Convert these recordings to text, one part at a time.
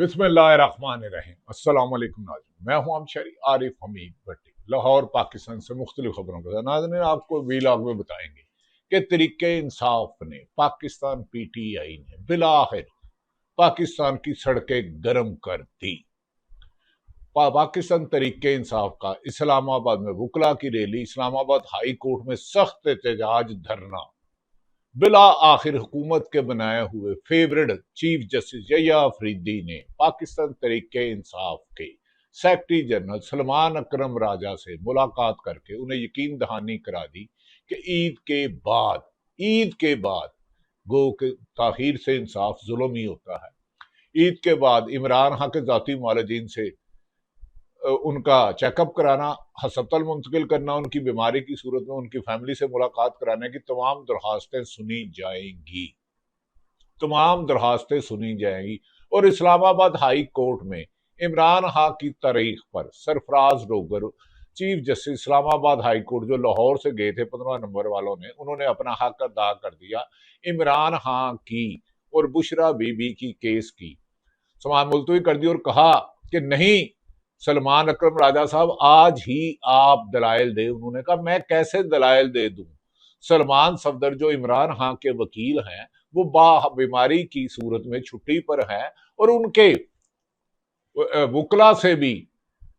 बिस्मिल्लाहिर्रहमानिर्रहीम। अस्सलाम वालेकुम नाज़रीन, मैं हूं अमशरी आरिफ हमीद भट्टी, लाहौर पाकिस्तान से मुख्तलिफ खबरों के साथ। नाज़रीन, आपको वीलॉग में बताएंगे कि तरीके इंसाफ ने, पाकिस्तान PTI ने बिलाखिर पाकिस्तान की सड़कें गर्म कर दी। पाकिस्तान तरीके इंसाफ का इस्लामाबाद में वुकला की रैली, इस्लामाबाद हाई कोर्ट में सख्त एहतजाज धरना, बिला आखिर हुकूमत के बनाए हुए favourite chief justice Yahya Afridi ने पाकिस्तान तरीके इंसाफ के सेक्रेटरी जनरल सलमान अकरम राजा से मुलाकात करके उन्हें यकीन दहानी करा दी कि ईद के बाद गो के ताखीर से इंसाफ जुल्म ही होता है। ईद के बाद इमरान खान के जाती वालिदीन से उनका चेकअप कराना, हस्पताल मुंतकिल करना, उनकी बीमारी की सूरत में उनकी फैमिली से मुलाकात कराने की तमाम दरखास्तें सुनी जाएंगी। और इस्लामाबाद हाई कोर्ट में इमरान खान की तारीख पर Sarfaraz Dogar, chief justice Islamabad high court, जो लाहौर से गए थे 15 नंबर वालों ने, उन्होंने अपना हक अदा कर दिया। इमरान खान की और बुशरा बीबी की केस की समाअत मुलतवी कर दी और कहा कि नहीं, सलमान अकरम राजा साहब आज ही आप दलाइल दे। उन्होंने कहा मैं कैसे दलाइल दे दूं? सलमान सफदर जो इमरान खान के वकील हैं, वो बीमारी की सूरत में छुट्टी पर हैं और उनके वुकला से भी,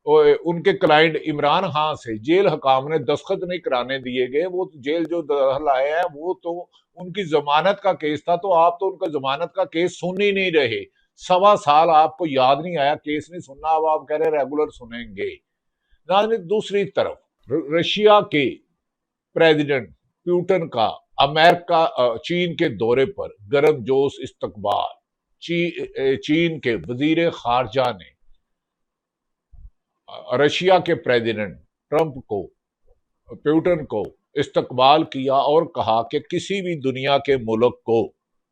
उनके क्लाइंट इमरान खान से जेल हकाम ने दस्तखत नहीं कराने दिए गए। वो जेल जो दखल आए हैं वो तो उनकी जमानत का केस था, तो आप तो उनका जमानत का केस सुन ही नहीं रहे। 1.25 साल आपको याद नहीं आया केस नहीं सुनना, अब आप कह रहे रेगुलर सुनेंगे। नाज़रीन, दूसरी तरफ रशिया के प्रेसिडेंट पुतिन का अमेरिका चीन के दौरे पर गर्मजोश इस्तकबाल। चीन के वजीर खारजा ने रशिया के प्रेसिडेंट पुतिन को इस्तकबाल किया और कहा कि किसी भी दुनिया के मुल्क को,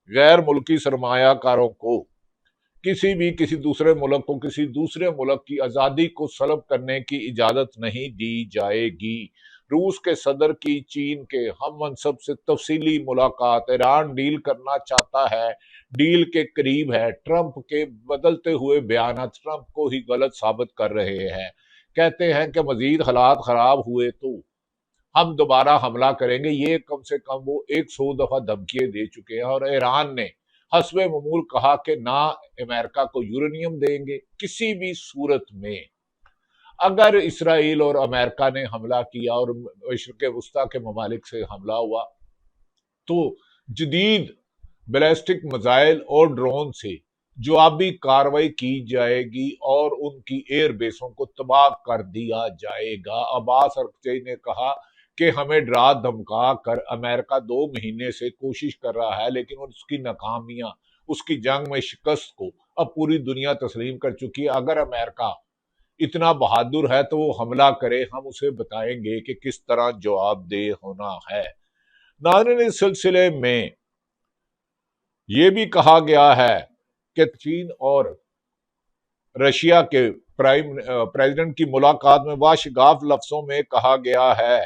गैर मुल्की सरमायाकारों को, किसी दूसरे मुल्क को, किसी दूसरे मुल्क की आज़ादी को सलब करने की इजाज़त नहीं दी जाएगी। रूस के सदर की चीन के हम मनसब से तफसीली मुलाकात, ईरान डील करना चाहता है, डील के करीब है। ट्रंप के बदलते हुए बयान ट्रंप को ही गलत साबित कर रहे हैं। कहते हैं कि मजीद हालात खराब हुए तो हम दोबारा हमला करेंगे। ये कम से कम वो 100 दफा धमकियां दे चुके हैं। और ईरान ने हस्बे ममूल कहा कि ना अमेरिका को यूरेनियम देंगे किसी भी सूरत में। अगर इसराइल और अमेरिका ने हमला किया और मशरिक़ वस्ता के ममालिक से हमला हुआ तो जदीद बैलिस्टिक मिसाइल और ड्रोन से जवाबी कार्रवाई की जाएगी और उनकी एयर बेसों को तबाह कर दिया जाएगा। अब्बास अरगची ने कहा कि हमें डरा धमका कर अमेरिका 2 महीने से कोशिश कर रहा है, लेकिन उसकी नाकामियां, उसकी जंग में शिकस्त को अब पूरी दुनिया तस्लीम कर चुकी है। अगर अमेरिका इतना बहादुर है तो वो हमला करे, हम उसे बताएंगे कि किस तरह जवाबदेह होना है। नाज़रीन, इस सिलसिले में यह भी कहा गया है कि चीन और रशिया के प्रेसिडेंट की मुलाकात में वाशगाफ लफ्जों में कहा गया है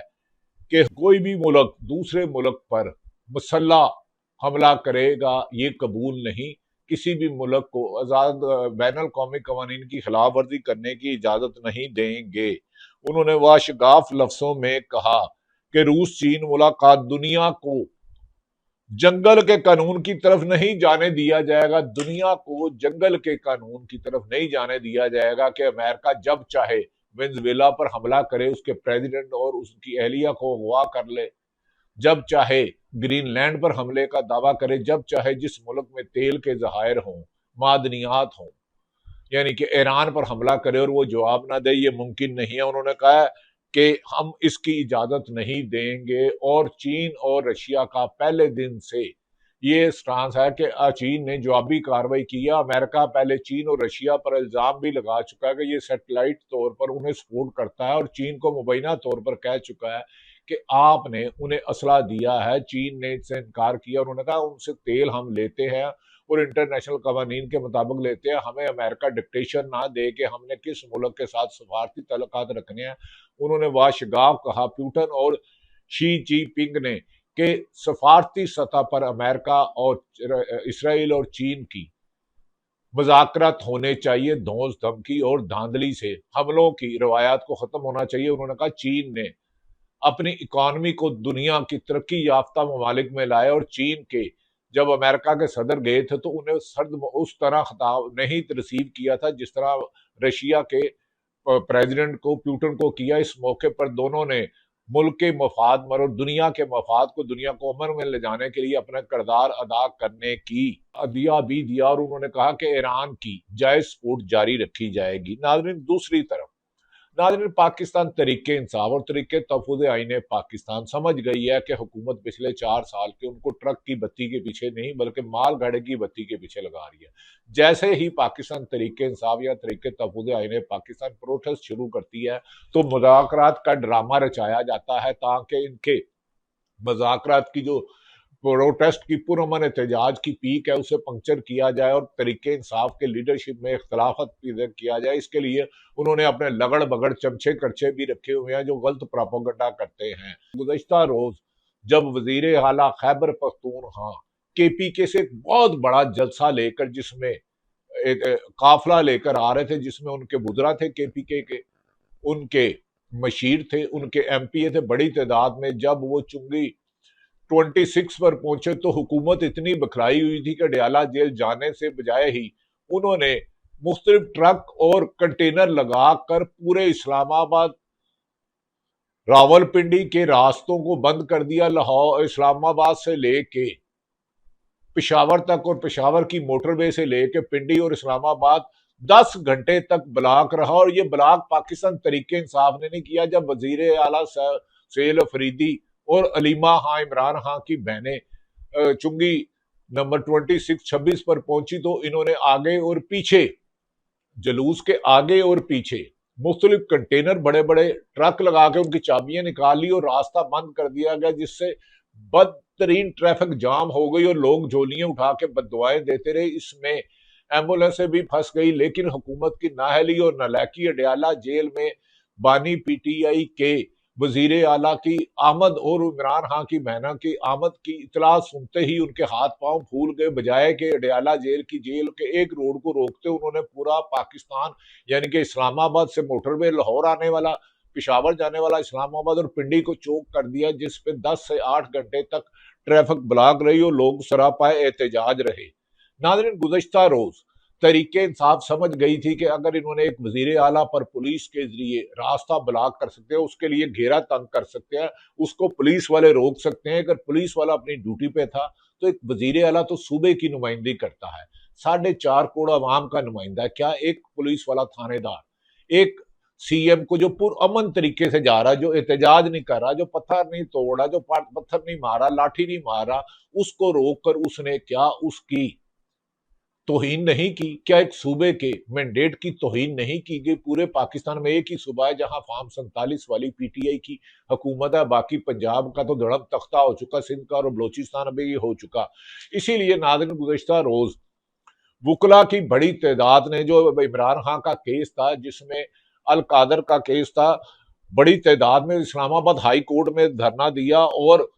कि कोई भी मुल्क दूसरे मुल्क पर मुसल्लह हमला करेगा ये कबूल नहीं। किसी भी मुल्क को आजाद बैनुल कौमी कवानीन की खिलाफ वर्जी करने की इजाजत नहीं देंगे। उन्होंने वाशगाफ लफ्जों में कहा कि रूस चीन मुलाकात दुनिया को जंगल के कानून की तरफ नहीं जाने दिया जाएगा। दुनिया को जंगल के कानून की तरफ नहीं जाने दिया जाएगा कि अमेरिका जब चाहे वेनेजुएला पर हमला करे, उसके प्रेसिडेंट और उसकी एहलिया को अगवा कर ले, जब चाहे ग्रीनलैंड पर हमले का दावा करे, जब चाहे जिस मुल्क में तेल के जहायर हों, मादनियात हों, यानी कि ईरान पर हमला करे और वो जवाब ना दे, ये मुमकिन नहीं है। उन्होंने कहा कि हम इसकी इजाजत नहीं देंगे। और चीन और रशिया का पहले दिन से ये स्टांस है कि चीन ने जवाबी कार्रवाई की है। अमेरिका पहले चीन और रशिया पर इल्जाम भी लगा चुका है कि ये सैटेलाइट तौर पर उन्हें सपोर्ट करता है और चीन को मुबैना तौर पर कह चुका है कि आपने उन्हें असला दिया है। चीन ने इससे इनकार किया। उन्होंने कहा उनसे तेल हम लेते हैं और इंटरनेशनल कवानीन के मुताबिक लेते हैं, हमें अमेरिका डिक्टेशन ना दे कि हमने किस मुल्क के साथ सफारती तल्लुकात रखने हैं। उन्होंने वाशगाफ कहा पुतिन और शी जिनपिंग ने कि सफारती सतह पर अमेरिका और इसराइल और चीन की मुज़ाकरात होने चाहिए, धौंस धमकी और धांधली से हमलों की रवायात को खत्म होना चाहिए। उन्होंने कहा चीन ने अपनी इकॉनमी को दुनिया की तरक्की याफ्ता ममालिक में लाया और चीन के जब अमेरिका के सदर गए थे तो उन्हें सर्द उस तरह खिताब नहीं रिसीव किया था जिस तरह रशिया के प्रेसिडेंट को पुतिन को किया। इस मौके पर दोनों ने मुल्क के मफाद और दुनिया के मफाद को दुनिया को अमन में ले जाने के लिए अपना किरदार अदा करने की दिया भी दिया और उन्होंने कहा कि ईरान की जायज सपोर्ट जारी रखी जाएगी। नाज़रीन, दूसरी तरफ नाज़रीन, पाकिस्तान तरीके इंसाफ और तरीके तहफ़्फ़ुज़ आईन पाकिस्तान समझ गई है कि हुकूमत पिछले 4 साल के उनको ट्रक की बत्ती के पीछे नहीं बल्कि माल गाड़ी की बत्ती के पीछे लगा रही है। जैसे ही पाकिस्तान तरीके इंसाफ या तरीके तहफ़्फ़ुज़ आईन पाकिस्तान प्रोटेस्ट शुरू करती है तो मुज़ाकरात का ड्रामा रचाया जाता है ताकि इनके मुज़ाकरात की जो प्रोटेस्ट की पुरअमन एहतजाज की पीक है उसे पंक्चर किया जाए और तरीके इंसाफ के लीडरशिप में इख्तलाफत किया जाए। इसके लिए उन्होंने अपने लगड़ बगड़ चमचे करचे भी रखे हुए हैं जो गलत प्रोपेगेंडा करते हैं। गुज़श्ता रोज जब वजीर आला खैबर पख्तूनख्वा केपीके से एक बहुत बड़ा जलसा लेकर जिसमें एक काफिला लेकर आ रहे थे जिसमें उनके बुजरा थे केपीके के, उनके मशीर थे, उनके एमपीए थे बड़ी तादाद में, जब वो चुंगी 26 पर पहुंचे तो हुकूमत इतनी बखराई हुई थी कि अडयाला जेल जाने से बजाय ही उन्होंने मुख्तलिफ ट्रक और कंटेनर लगाकर पूरे इस्लामाबाद रावलपिंडी के रास्तों को बंद कर दिया। लाहौर इस्लामाबाद से लेके पेशावर तक और पेशावर की मोटरवे से लेके पिंडी और इस्लामाबाद 10 घंटे तक ब्लॉक रहा और ये ब्लॉक पाकिस्तान तरीके इंसाफ ने नहीं किया। जब वजीर आला सैल अफरीदी और अलीमा खां इमरान खां की बहनें चुंगी नंबर 26 पर पहुंची तो इन्होंने आगे और पीछे जलूस के आगे और पीछे मुख्तलिफ कंटेनर बड़े बड़े ट्रक लगा के उनकी चाबियां निकाल ली और रास्ता बंद कर दिया गया जिससे बदतरीन ट्रैफिक जाम हो गई और लोग झोलियां उठा के बददुआएं देते रहे। इसमें एम्बुलेंसें भी फंस गई लेकिन हुकूमत की नाअहली और नालायकी अडयाला जेल में बानी पीटीआई के वजीर आला की आमद और इमरान खां की बहना की आमद की इतला सुनते ही उनके हाथ पांव फूल गए। बजाय के अडयाला जेल के एक रोड को रोकते उन्होंने पूरा पाकिस्तान यानी कि इस्लामाबाद से मोटरवे लाहौर आने वाला, पिशावर जाने वाला इस्लामाबाद और पिंडी को चौक कर दिया जिस पे 10 से 8 घंटे तक ट्रैफिक ब्लॉक रही और लोग सरापाए एहतजाज रहे। नाज़रीन, गुज़श्ता रोज तरीके इंसाफ समझ गई थी कि अगर इन्होंने एक वजीर आला पर पुलिस के जरिए रास्ता ब्लॉक कर सकते हैं, उसके लिए घेरा तंग कर सकते हैं, उसको पुलिस वाले रोक सकते हैं। अगर पुलिस वाला अपनी ड्यूटी पे था तो एक वजीर आला तो सूबे की नुमाइंदगी करता है, 4.5 करोड़ अवाम का नुमाइंदा है। क्या एक पुलिस वाला थानेदार एक सीएम को जो पुरअमन तरीके से जा रहा, जो एहतजाज नहीं कर रहा, जो पत्थर नहीं तोड़ा, जो पत्थर नहीं मारा, लाठी नहीं मारा, उसको रोककर उसने क्या उसकी तौहीन नहीं की? क्या एक सूबे के मैंडेट की तौहीन नहीं की गई? पूरे पाकिस्तान में एक ही सूबा है जहां फार्म 47 वाली पीटीआई की हुकूमत है, बाकी पंजाब का तो धड़म तख्ता हो चुका, सिंध का और बलोचिस्तान अभी ये हो चुका। इसीलिए नाज़रीन, गुज़श्ता रोज वुकला की बड़ी तादाद ने जो इमरान खान का केस था जिसमें अल कादर का केस था, बड़ी तादाद में इस्लामाबाद हाई कोर्ट में धरना दिया और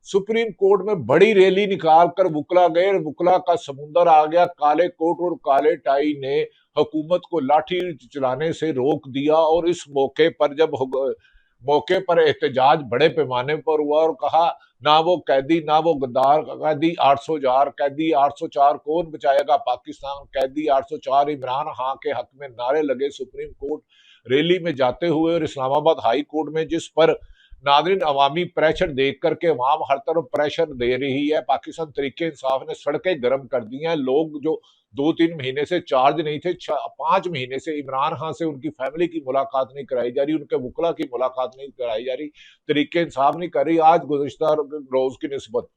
सुप्रीम कोर्ट में बड़ी रैली निकाल कर वुकला गए। वुकला का समुंदर आ गया। काले कोट और काले टाई ने हुकूमत को लाठी चलाने से रोक दिया और इस मौके पर जब मौके पर एहतजाज बड़े पैमाने पर हुआ और कहा ना वो कैदी ना वो गद्दार कैदी 804 कैदी 804 कौन बचाएगा पाकिस्तान, कैदी 804 इमरान खां के हक में नारे लगे सुप्रीम कोर्ट रैली में जाते हुए और इस्लामाबाद हाई कोर्ट में, जिस पर नादरीन अवामी प्रेशर देख करके अवाम हर तरफ प्रेशर दे रही है। पाकिस्तान तरीके इंसाफ ने सड़कें गर्म कर दी हैं। लोग जो 2-3 महीने से चार्ज नहीं थे, 5 महीने से इमरान खान से उनकी फैमिली की मुलाकात नहीं कराई जा रही, उनके वुकला की मुलाकात नहीं कराई जा रही, तरीके इंसाफ नहीं कर रही। आज गुज़श्ता रोज की निस्बत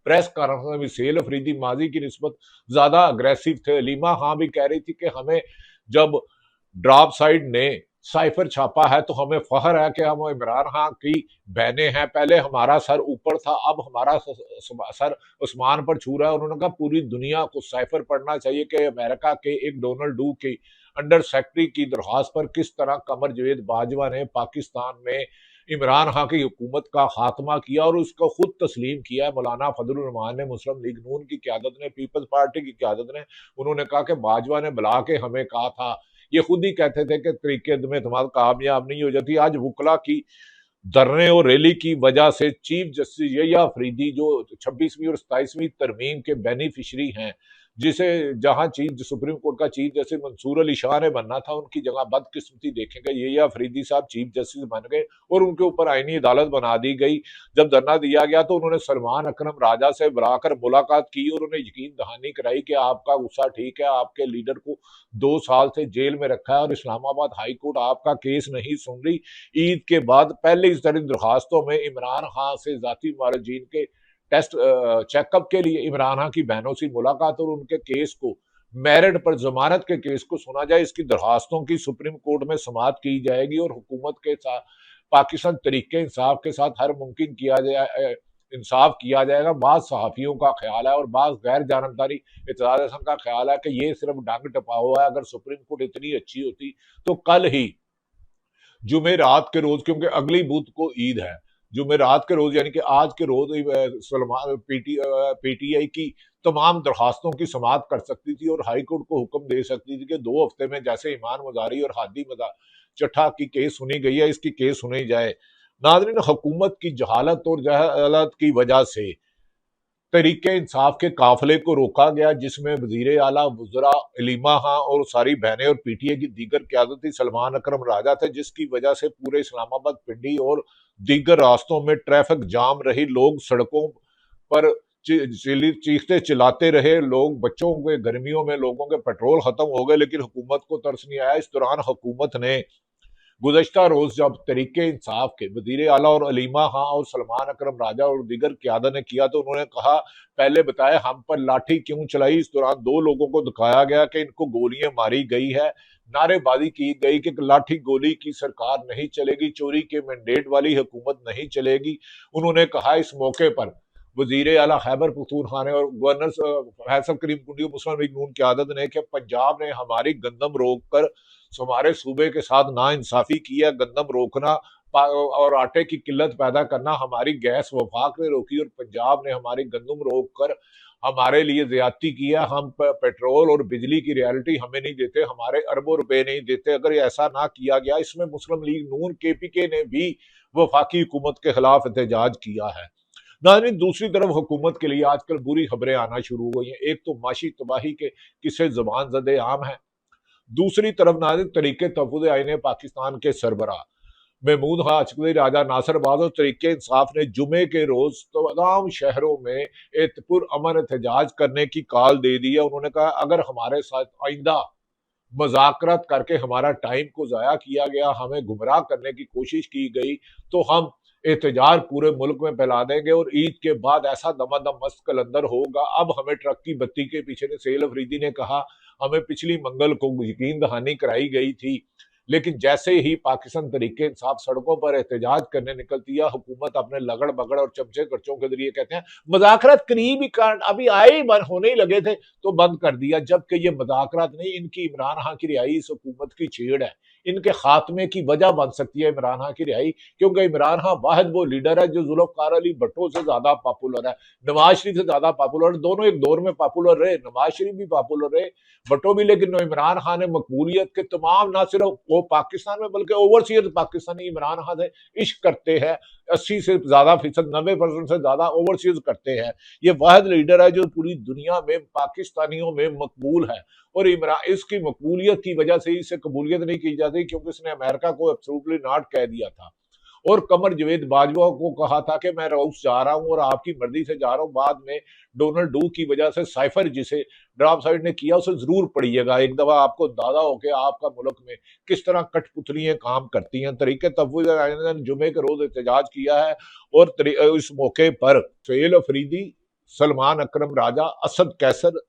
प्रेस कॉन्फ्रेंस में भी सैल अफरीदी माजी की निस्बत ज्यादा अग्रेसिव थे। अलीमा खां भी कह रही थी कि हमें जब ड्रॉप साइड ने साइफर छापा है तो हमें फख्र है कि हम इमरान खान की बहनें हैं। पहले हमारा सर ऊपर था, अब हमारा सर आसमान पर छू रहा है। उन्होंने कहा पूरी दुनिया को साइफर पढ़ना चाहिए कि अमेरिका के एक डोनाल्ड डू की अंडर सेक्रेटरी की दरख्वास्त पर किस तरह कमर जवेद बाजवा ने पाकिस्तान में इमरान खान की हुकूमत का खात्मा किया और उसको खुद तस्लीम किया है मौलाना फजलुर रहमान ने, मुस्लिम लीग नून की क्यादत ने, पीपल्स पार्टी की क्यादत ने। उन्होंने कहा कि बाजवा ने बुला के हमें कहा था, ये खुद ही कहते थे कि तरीके में तुम्हारा कामयाब नहीं हो जाती। आज वकला की धरने और रैली की वजह से चीफ जस्टिस यहिया अफरीदी जो 26वीं और 27वीं तरमीम के बेनिफिशरी हैं, जिसे जहां चीफ सुप्रीम कोर्ट का चीफ जस्टिस मंसूर अली शाह ने बनना था, उनकी जगह बदकिस्मती देखेंगे यहिया अफरीदी साहब चीफ जस्टिस बन गए और उनके ऊपर आईनी अदालत बना दी गई। जब धरना दिया गया तो उन्होंने सलमान अकरम राजा से बुलाकर मुलाकात की और उन्हें यकीन दहानी कराई कि आपका गुस्सा ठीक है, आपके लीडर को 2 साल से जेल में रखा है और इस्लामाबाद हाई कोर्ट आपका केस नहीं सुन रही। ईद के बाद पहले इस तरह दरखास्तों में इमरान खान से जाती मारजीन के टेस्ट चेकअप के लिए इमरान खान की बहनों से मुलाकात और उनके केस को मेरिट पर जमानत के केस को सुना जाए, इसकी दरखास्तों की सुप्रीम कोर्ट में समाअत की जाएगी और हुकूमत के साथ पाकिस्तान तरीके इंसाफ के साथ हर मुमकिन किया जाए इंसाफ किया जाएगा। बाद सहाफियों का ख्याल है और बाद गैर जानबदारी इत्तेहाद हसन का ख्याल है कि ये सिर्फ डंग टपा हुआ है। अगर सुप्रीम कोर्ट इतनी अच्छी होती तो कल ही जुमेरात के रोज, क्योंकि अगली बुध को ईद है, जुमेरात के रोज यानी कि आज के रोज सलमान पीटीआई की तमाम दरखास्तों की समाअत कर सकती थी और हाई कोर्ट को हुक्म दे सकती थी कि 2 हफ्ते में जैसे ईमान मुजारी और हादी चट्ठा की केस सुनी गई है, इसकी केस सुनी जाए। नाज़रीन, हुकूमत की जहालत और जहालत की वजह से तरीके इंसाफ के काफिले को रोका गया, जिसमें वजीर आला वज़रा इलीमा खां और सारी बहनें और पीटीए की दीगर क्यादती सलमान अकरम राजा थे, जिसकी वजह से पूरे इस्लामाबाद, पिंडी और दीगर रास्तों में ट्रैफिक जाम रही। लोग सड़कों पर चीखते चिल्लाते रहे। लोग बच्चों के गर्मियों में लोगों के पेट्रोल खत्म हो गए, लेकिन हुकूमत को तरस नहीं आया। इस दौरान हुकूमत ने गुज़श्ता रोज जब तरीके इंसाफ के वजीर आला और अलीमा खां और सलमान अकरम राजा और दीगर क्यादत ने किया तो उन्होंने कहा, पहले बताया हम पर लाठी क्यों चलाई। इस दौरान 2 लोगों को दिखाया गया कि इनको गोलियां मारी गई है। नारेबाजी की गई कि लाठी गोली की सरकार नहीं चलेगी, चोरी के मैंडेट वाली हुकूमत नहीं चलेगी। उन्होंने कहा इस मौके पर वजीर आला खैबर पख्तूनख्वा ने और गवर्नर फैसल करीम कुंडी मुस्लिम लीग नून क्यादत ने कि पंजाब ने हमारी गंदम रोक कर हमारे सूबे के साथ ना इंसाफी की है। गंदम रोकना और आटे की किल्लत पैदा करना हमारी गैस वफाक ने रोकी और पंजाब ने हमारी गंदम रोक कर हमारे लिए ज्यादती किया। हम पेट्रोल और बिजली की रियलिटी हमें नहीं देते, हमारे अरबों रुपए नहीं देते। अगर ऐसा ना किया गया, इसमें मुस्लिम लीग नून केपीके ने भी वफाकी हुकूमत के खिलाफ एहतजाज किया है। नाज़रीन, दूसरी तरफ हुकूमत के लिए आजकल बुरी खबरें आना शुरू हो गई हैं। एक तो माशी तबाही के किस्से जुबान ज़दे आम है, दूसरी तरफ नाज़रीन तरीके तहफ़्फ़ुज़ आईन पाकिस्तान के सरबराह महमूद खां अचकज़ई, राजा नासिरबाद और तरीके इंसाफ ने जुमे के रोज तमाम शहरों में पुरअमन एहतजाज करने की कॉल दे दी है। उन्होंने कहा अगर हमारे साथ आइंदा मज़ाकरात करके हमारा टाइम को ज़ाया किया गया, हमें गुमराह करने की कोशिश की गई, तो हम एहतजाज पूरे मुल्क में फैला देंगे और ईद के बाद ऐसा दमादम मस्त कलंदर होगा। अब हमें ट्रक की बत्ती के पीछे ने सेल अफरीदी ने कहा, हमें पिछली मंगल को यकीन दहानी कराई गई थी, लेकिन जैसे ही पाकिस्तान तरीके इंसाफ सड़कों पर एहतजाज करने निकलती है, हुकूमत अपने लगड़ बगड़ और चमचे खर्चों के जरिए कहते हैं मज़ाकरात करीब ही अभी आए ही बंद होने ही लगे थे तो बंद कर दिया, जबकि ये मज़ाकरात नहीं, इनकी इमरान खान की रिहाई इस हुकूमत की छेड़ है। इनके खात्मे की वजह बन सकती है इमरान खान की रिहाई, क्योंकि इमरान खान वाहिद वो लीडर है जो जुल्फ़िकार अली भट्टो से ज्यादा पॉपुलर है, नवाज शरीफ से ज्यादा पॉपुलर। दोनों एक दौर में पॉपुलर रहे, नवाज शरीफ भी पॉपुलर रहे, भट्टो भी, लेकिन इमरान खान ने मकबूलियत के तमाम ना सिर्फ वो पाकिस्तान में बल्कि ओवरसीज पाकिस्तानी इमरान खान से इश्क करते हैं। 80 से ज्यादा फीसद, 90% से ज्यादा ओवरसीज करते हैं। ये वाहिद लीडर है जो पूरी दुनिया में पाकिस्तानियों में मकबूल है और इमरान इसकी मकबूलियत की वजह से इसे कबूलियत नहीं की जाती, क्योंकि इसने अमेरिका को एब्सोल्युटली नॉट कह दिया था और कमर जवेद बाजवा को कहा था कि मैं रूस जा रहा हूं और आपकी मर्जी से जा रहा हूं। बाद में डोनाल्ड डू की वजह से साइफर जिसे ड्रॉप साइड ने किया उसे जरूर पढ़िएगा, एक दफा आपको दादा हो कि आपका मुल्क में किस तरह कठपुतलियां काम करती हैं। तरीके तहफ़्फ़ुज़ ने जुमे के रोज एहतजाज किया है और इस मौके पर फेल अफरीदी, सलमान अकरम राजा, असद कैसर,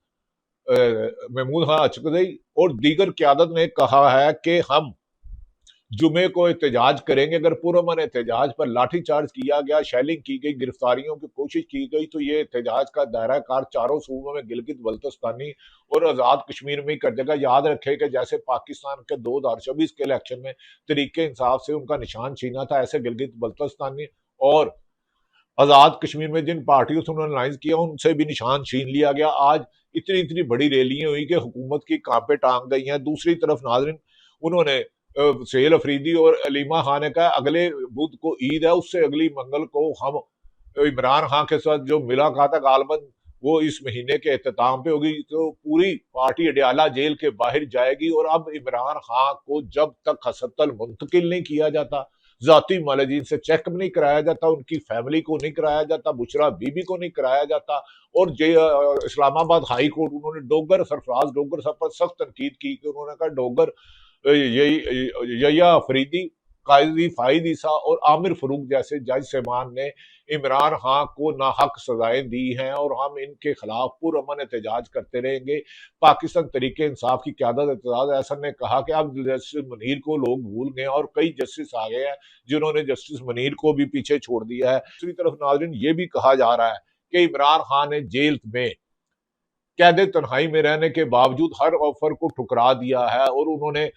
महमूद खां अचकज़ई और दीगर क्यादत ने कहा है कि हम जुमे को एहतजाज करेंगे। अगर पुरअमन एहतजाज पर लाठीचार्ज किया गया, शेलिंग की गई, गिरफ्तारियों की कोशिश की गई, तो ये एहतजाज का दायरा कार चारों सूबों में गिलगित बल्तिस्तानी और आज़ाद कश्मीर में ही कर देगा। याद रखें कि जैसे पाकिस्तान के 2024 के इलेक्शन में तरीके इंसाफ से उनका निशान छीना था, ऐसे गिलगित बल्तिस्तानी और आजाद कश्मीर में जिन पार्टियों से उन्होंने अलायंस किया उनसे भी निशान छीन लिया गया। आज इतनी इतनी बड़ी रैलियां हुई कि हुकूमत की कांपे टांग गई हैं। दूसरी तरफ नाजरीन, उन्होंने सुहेल अफरीदी और अलीमा खान ने कहा अगले बुध को ईद है, उससे अगली मंगल को हम इमरान खान के साथ जो मुलाकात है गालबन वो इस महीने के अख्ताम पे होगी। तो पूरी पार्टी अडयाला जेल के बाहर जाएगी। और अब इमरान खान को जब तक हसतल मुंतकिल नहीं किया जाता, जाती मालजीन से चेक नहीं कराया जाता, उनकी फैमिली को नहीं कराया जाता, बुशरा बीबी को नहीं कराया जाता। और इस्लामाबाद हाई कोर्ट, उन्होंने डोगर सरफराज डोगर साहब पर सख्त तनकीद की कि उन्होंने कहा डोगर यया अफरीदी, काजी फाइद ईसा और आमिर फरूक जैसे जज साहबान ने इमरान खान को नाहक सजाएं दी हैं और हम इनके खिलाफ पुरअमन एहतजाज करते रहेंगे। पाकिस्तान तरीके इंसाफ की क्यादत एतजाज अहसन ने कहा कि अब जस्टिस मुनीर को लोग भूल गए और कई जस्टिस आ गए हैं जिन्होंने जस्टिस मुनीर को भी पीछे छोड़ दिया है। दूसरी तरफ नाजरीन ये भी कहा जा रहा है कि इमरान खान ने जेल में कैद तन्हाई में रहने के बावजूद हर ऑफर को ठुकरा दिया है। और उन्होंने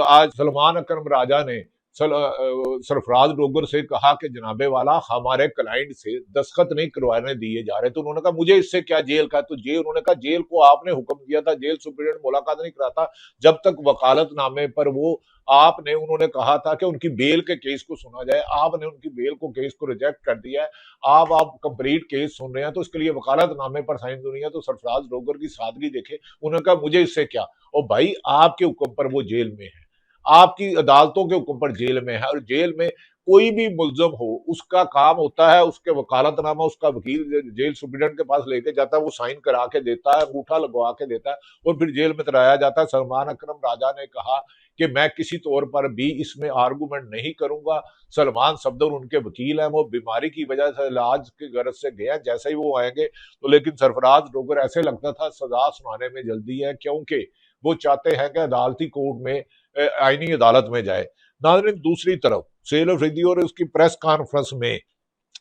आज सलमान अकरम राजा ने सरफराज डोगर से कहा कि जनाबे वाला हमारे क्लाइंट से दस्तखत नहीं करवाने दिए जा रहे। तो उन्होंने कहा मुझे इससे क्या जेल का। तो जेल, उन्होंने कहा जेल को आपने हुक्म दिया था, जेल सुप्रीडेंट मुलाकात नहीं कराता जब तक वकालतनामे पर वो आपने, उन्होंने कहा था कि उनकी बेल के केस को सुना जाए, आपने उनकी बेल को केस को रिजेक्ट कर दिया है। आप कंप्लीट केस सुन रहे हैं तो इसके लिए वकालतनामे पर साइन दुनिया। तो सरफराज डोगर की सादगी देखे, उन्होंने कहा मुझे इससे क्या। और भाई आपके हुक्म पर वो जेल में है, आपकी अदालतों के हुक्म पर जेल में है। और जेल में कोई भी मुल्जम हो, उसका काम होता है, उसके वकालतनामा उसका वकील जेल सुप्रीडेंट के पास लेके जाता है, वो साइन करा के देता है, अंगूठा लगवा के देता है और फिर जेल में तराया जाता है। सलमान अकरम राजा ने कहा कि मैं किसी तौर पर भी इसमें आर्गूमेंट नहीं करूंगा। सलमान सफदर उनके वकील हैं, वो बीमारी की वजह से इलाज की गरज से गए हैं, जैसे ही वो आएंगे तो। लेकिन सरफराज डोगर ऐसे लगता था सजा सुनाने में जल्दी है, क्योंकि वो चाहते हैं कि अदालती कोर्ट में आईनी अदालत में जाए। नाज़रीन, दूसरी तरफ सुहेल अफरीदी और उसकी प्रेस कॉन्फ्रेंस में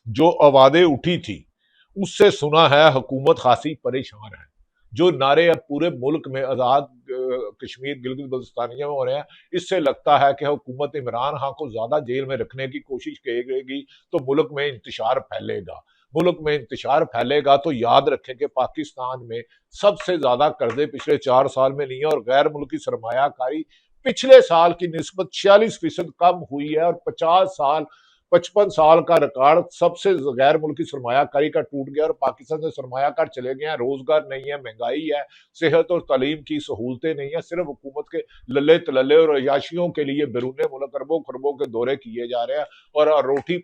जो आवाजें उठी थी उससे सुना है हुकूमत खासी परेशान है। जो नारे अब पूरे मुल्क में आजाद कश्मीर गिलगित बल्तिस्तानिया में हो रहे हैं, इससे लगता है कि हुकूमत इमरान खान को ज्यादा जेल में रखने की कोशिश करेगी तो मुल्क में इंतशार फैलेगा। मुल्क में इंतशार फैलेगा तो याद रखें कि पाकिस्तान में सबसे ज्यादा कर्जे पिछले 4 साल में नहीं है और गैर मुल्की सरमायाकारी पिछले साल की निस्बत 46% कम हुई है। और 50 साल 55 साल का रिकॉर्ड सबसे गैर मुल्की सरमायाकारी का टूट गया और पाकिस्तान से सरमायाकार चले गए हैं। रोजगार नहीं है, महंगाई है, सेहत और तालीम की सहूलतें नहीं है, सिर्फ हुकूमत के लल्ले तलल्ले और अयाशियों के लिए बैरून मुल्क अरबों खरबों के दौरे किए जा रहे हैं। और रोटी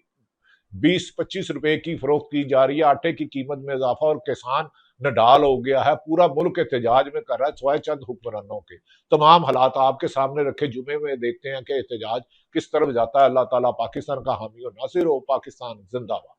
20-25 रुपए की फरोख्त की जा रही है, आटे की कीमत में इजाफा, और किसान नडाल हो गया है। पूरा मुल्क एहतजाज में कर रहा है सिवाय चंद हुक्मरानों के। तमाम हालात आपके सामने रखे, जुमे में देखते हैं कि एहतजाज किस तरफ जाता है। अल्लाह ताला पाकिस्तान का हामी और नासिर हो। पाकिस्तान जिंदाबाद।